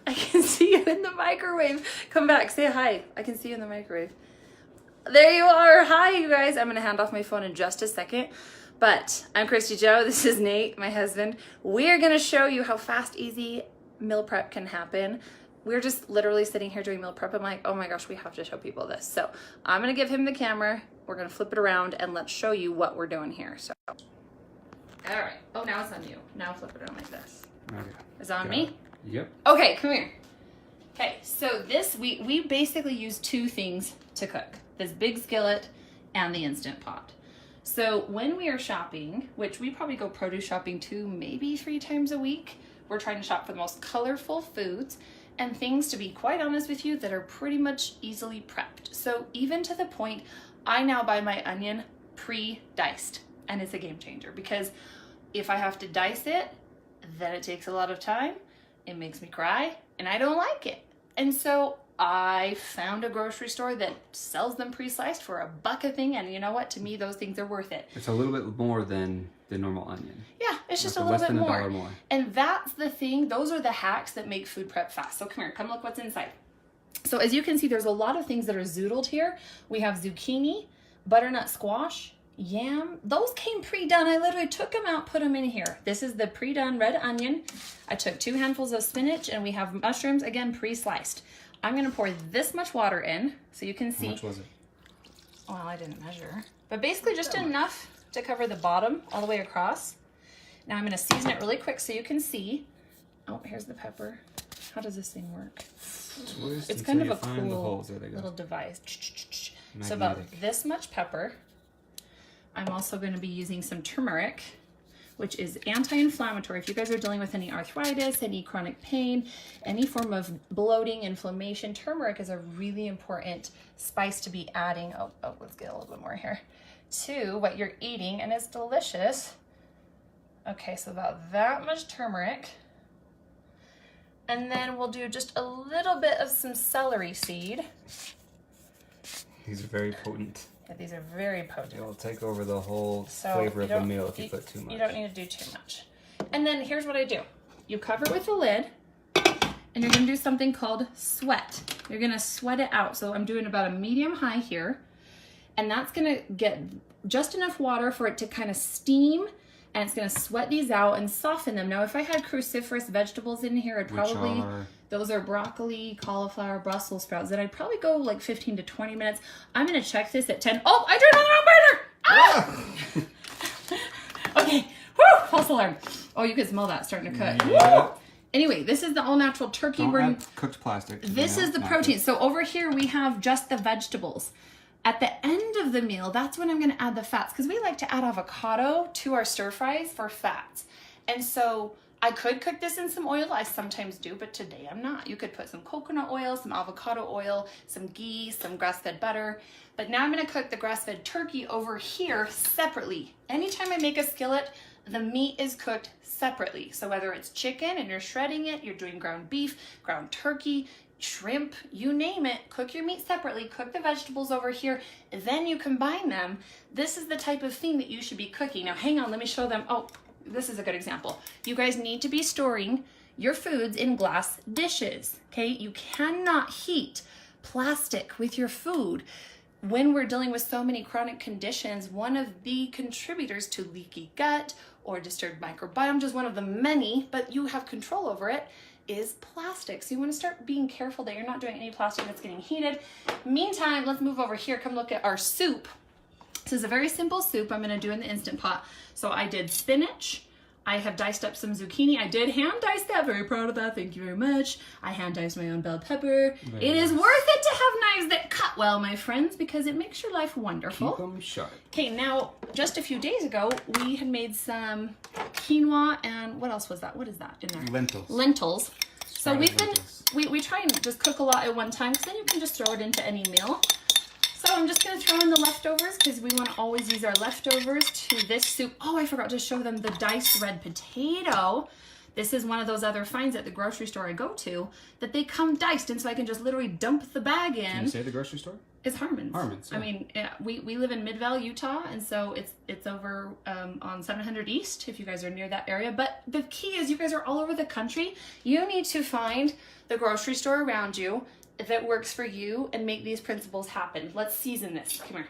I can see you in the microwave. Come back, say hi. I can see you in the microwave. There you are. Hi, you guys. I'm gonna hand off my phone in just a second. But I'm Kristy Jo. This is Nate, my husband. We're gonna show you how fast, easy meal prep can happen. We're just literally sitting here doing meal prep. I'm like, oh my gosh, we have to show people this. So I'm gonna give him the camera. We're gonna flip it around and let's show you what we're doing here. So, all right. Oh, now it's on you. Now flip it around like this. Okay. Is it on me? Yep. Okay, come here. Okay, so this, we basically use two things to cook. This big skillet and the Instant Pot. So when we are shopping, which we probably go produce shopping 2, maybe 3 times a week, we're trying to shop for the most colorful foods and things, to be quite honest with you, that are pretty much easily prepped. So even to the point, I now buy my onion pre-diced, and it's a game changer because if I have to dice it, then it takes a lot of time, it makes me cry, and I don't like it. And so I found a grocery store that sells them pre-sliced for $1 a thing, and you know what? To me, those things are worth it. It's a little bit more than the normal onion. Yeah, it's just a less little bit than $1 more. more. And that's the thing. Those are the hacks that make food prep fast. So come here, come look what's inside. So as you can see, there's a lot of things that are zoodled here. We have zucchini, butternut squash, yam. Those came pre-done. I literally took them out, put them in here. This is the pre-done red onion. I took 2 handfuls of spinach, and we have mushrooms, again, pre-sliced. I'm gonna pour this much water in so you can see. How much was it? Well, I didn't measure, but basically just enough to cover the bottom all the way across. Now I'm gonna season it really quick so you can see. Oh, here's the pepper. How does this thing work? It's kind of a cool little device. So about this much pepper. I'm also going to be using some turmeric, which is anti-inflammatory. If you guys are dealing with any arthritis, any chronic pain, any form of bloating, inflammation, turmeric is a really important spice to be adding. Oh, let's get a little bit more here. To what you're eating, and it's delicious. Okay, so about that much turmeric. And then we'll do just a little bit of some celery seed. These are very potent. Yeah, these are very potent. It'll take over the whole flavor of the meal if you put too much. You don't need to do too much. And then here's what I do. You cover it with a lid, and you're gonna do something called sweat. You're gonna sweat it out. So I'm doing about a medium high here, and that's gonna get just enough water for it to kind of steam, and it's gonna sweat these out and soften them. Now, if I had cruciferous vegetables in here, I'd probably, those are broccoli, cauliflower, Brussels sprouts, then I'd probably go like 15 to 20 minutes. I'm gonna check this at 10. Oh, I turned on the wrong burner! Ah! Okay, whew, false alarm. Oh, you can smell that starting to cook. Yeah. Anyway, this is the all natural turkey. Don't add cooked plastic. This is the protein. So over here we have just the vegetables. At the end of the meal, that's when I'm gonna add the fats, because we like to add avocado to our stir fries for fats. And so I could cook this in some oil. I sometimes do, but today I'm not. You could put some coconut oil, some avocado oil, some ghee, some grass-fed butter. But now I'm gonna cook the grass-fed turkey over here separately. Anytime I make a skillet, the meat is cooked separately. So whether it's chicken and you're shredding it, you're doing ground beef, ground turkey, shrimp, you name it, cook your meat separately, cook the vegetables over here, then you combine them. This is the type of thing that you should be cooking. Now hang on, let me show them. Oh, this is a good example. You guys need to be storing your foods in glass dishes, okay? You cannot heat plastic with your food. When we're dealing with so many chronic conditions, one of the contributors to leaky gut or disturbed microbiome, just one of the many, but you have control over it, is plastic. So you want to start being careful that you're not doing any plastic that's getting heated. Meantime, let's move over here. Come look at our soup. This is a very simple soup I'm going to do in the Instant Pot. So I did spinach. I have diced up some zucchini. I did hand dice that. Very proud of that. Thank you very much. I hand diced my own bell pepper. It is worth it to have knives that cut well, my friends, because it makes your life wonderful. Keep them sharp. Okay, now, just a few days ago, we had made some quinoa and what else was that? What is that in there? Lentils. Lentils. So we've been, lentils. we try and just cook a lot at one time, because then you can just throw it into any meal. So I'm just going to throw in the leftovers, because we want to always use our leftovers to this soup. Oh, I forgot to show them the diced red potato This is one of those other finds at the grocery store I go to that they come diced, and so I can just literally dump the bag in. Can you say the grocery store? It's Harmon's. Harmon's, yeah. I mean, we live in Midvale, Utah, and so it's over on 700 East, if you guys are near that area. But the key is you guys are all over the country. You need to find the grocery store around you that works for you and make these principles happen. Let's season this. Come here.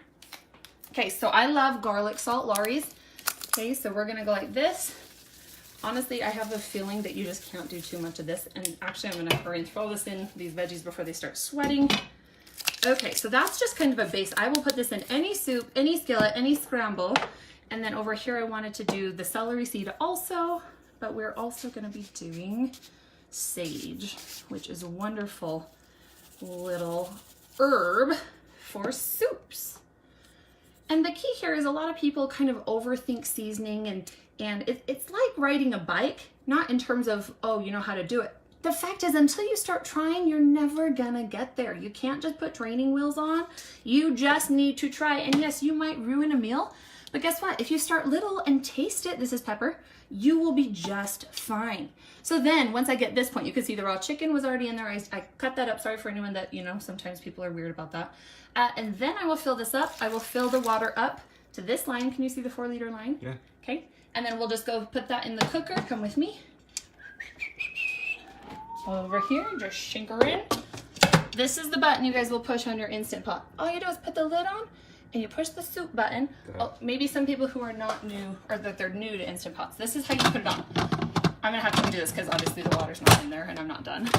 Okay, so I love garlic salt, Laurie's. Okay, so we're gonna go like this. Honestly, I have a feeling that you just can't do too much of this. And actually, I'm gonna hurry and throw this in, these veggies, before they start sweating. Okay, so that's just kind of a base. I will put this in any soup, any skillet, any scramble. And then over here, I wanted to do the celery seed also, but we're also gonna be doing sage, which is a wonderful little herb for soups. And the key here is a lot of people kind of overthink seasoning, and it's like riding a bike, not in terms of, oh, you know how to do it. The fact is, until you start trying, you're never gonna get there. You can't just put training wheels on. You just need to try. And yes, you might ruin a meal, but guess what? If you start little and taste it, this is pepper, you will be just fine. So then once I get this point, you can see the raw chicken was already in there. I cut that up. Sorry for anyone that, you know, sometimes people are weird about that. And then I will fill this up. I will fill the water up to this line. Can you see the 4-liter line? Yeah. Okay. And then we'll just go put that in the cooker. Come with me. Over here, just shink her in. This is the button you guys will push on your Instant Pot. All you do is put the lid on and you push the soup button. Oh, maybe some people who are not new, or that they're new to Instant Pots, this is how you put it on. I'm gonna have to undo this because obviously the water's not in there and I'm not done.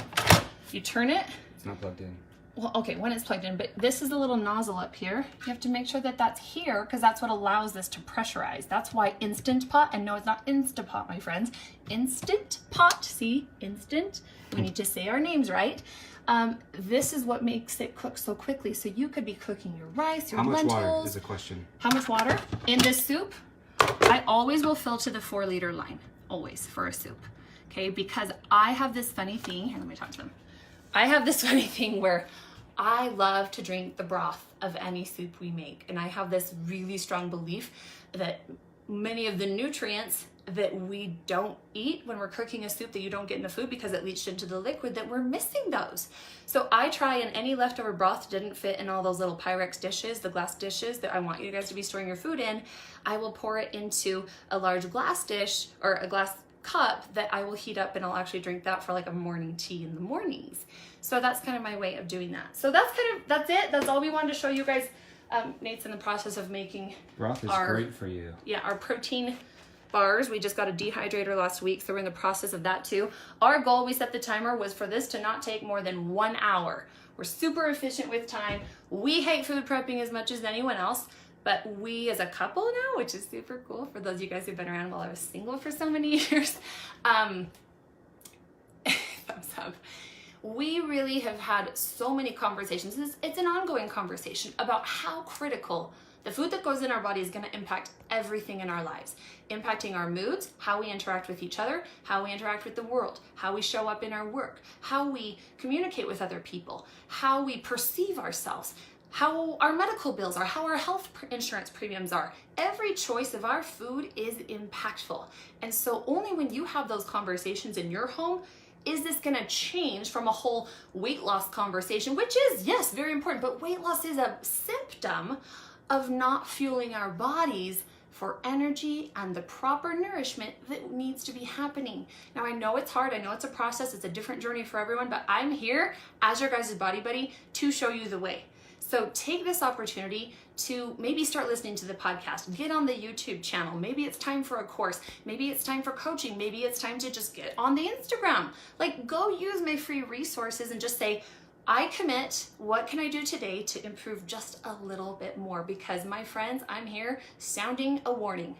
You turn it. It's not plugged in. Well, okay, when it's plugged in, but this is the little nozzle up here. You have to make sure that that's here because that's what allows this to pressurize. That's why Instant Pot, and no, it's not Instapot, my friends. Instant Pot, see, instant. We need to say our names right. This is what makes it cook so quickly. So you could be cooking your rice, your lentils. How much water is the question? How much water? In this soup, I always will fill to the 4-liter line, always, for a soup. Okay, because I have this funny thing, here, let me talk to them. I have this funny thing where I love to drink the broth of any soup we make. And I have this really strong belief that many of the nutrients that we don't eat when we're cooking a soup that you don't get in the food because it leached into the liquid, that we're missing those. So I try, and any leftover broth didn't fit in all those little Pyrex dishes, the glass dishes that I want you guys to be storing your food in, I will pour it into a large glass dish or a glass cup that I will heat up, and I'll actually drink that for like a morning tea in the mornings. So that's kind of my way of doing that. So that's it. That's all we wanted to show you guys. Nate's in the process of making broth is great for you. Yeah, our protein bars. We just got a dehydrator last week, so we're in the process of that too. Our goal, we set the timer, was for this to not take more than 1 hour. We're super efficient with time. We hate food prepping as much as anyone else, but we as a couple now, which is super cool for those of you guys who've been around while I was single for so many years, thumbs up. We really have had so many conversations. It's an ongoing conversation about how critical the food that goes in our body is going to impact everything in our lives, impacting our moods, how we interact with each other, how we interact with the world, how we show up in our work, how we communicate with other people, how we perceive ourselves, how our medical bills are, how our health insurance premiums are. Every choice of our food is impactful. And so only when you have those conversations in your home is this going to change from a whole weight loss conversation, which is, yes, very important, but weight loss is a symptom of not fueling our bodies for energy and the proper nourishment that needs to be happening. Now, I know it's hard. I know it's a process. It's a different journey for everyone, but I'm here as your guys' body buddy to show you the way. So take this opportunity to maybe start listening to the podcast, get on the YouTube channel. Maybe it's time for a course. Maybe it's time for coaching. Maybe it's time to just get on the Instagram. Like, go use my free resources and just say, I commit, what can I do today to improve just a little bit more? Because my friends, I'm here sounding a warning.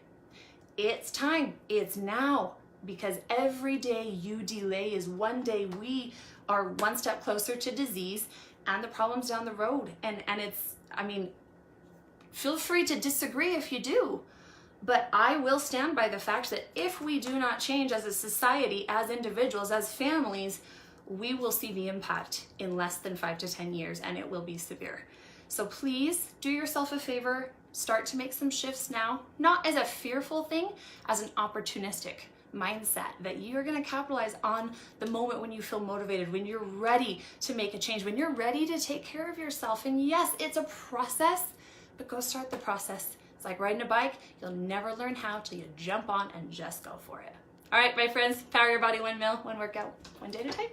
It's time, it's now, because every day you delay is one day we are one step closer to disease and the problems down the road. And it's, I mean, feel free to disagree if you do, but I will stand by the fact that if we do not change as a society, as individuals, as families, we will see the impact in less than 5 to 10 years, and it will be severe. So please do yourself a favor, start to make some shifts now, not as a fearful thing, as an opportunistic. mindset, that you're going to capitalize on the moment when you feel motivated, when you're ready to make a change, when you're ready to take care of yourself. And yes, it's a process, but go start the process. It's like riding a bike. You'll never learn how till you jump on and just go for it. All right, my friends, power your body, windmill, one workout, one day at a time.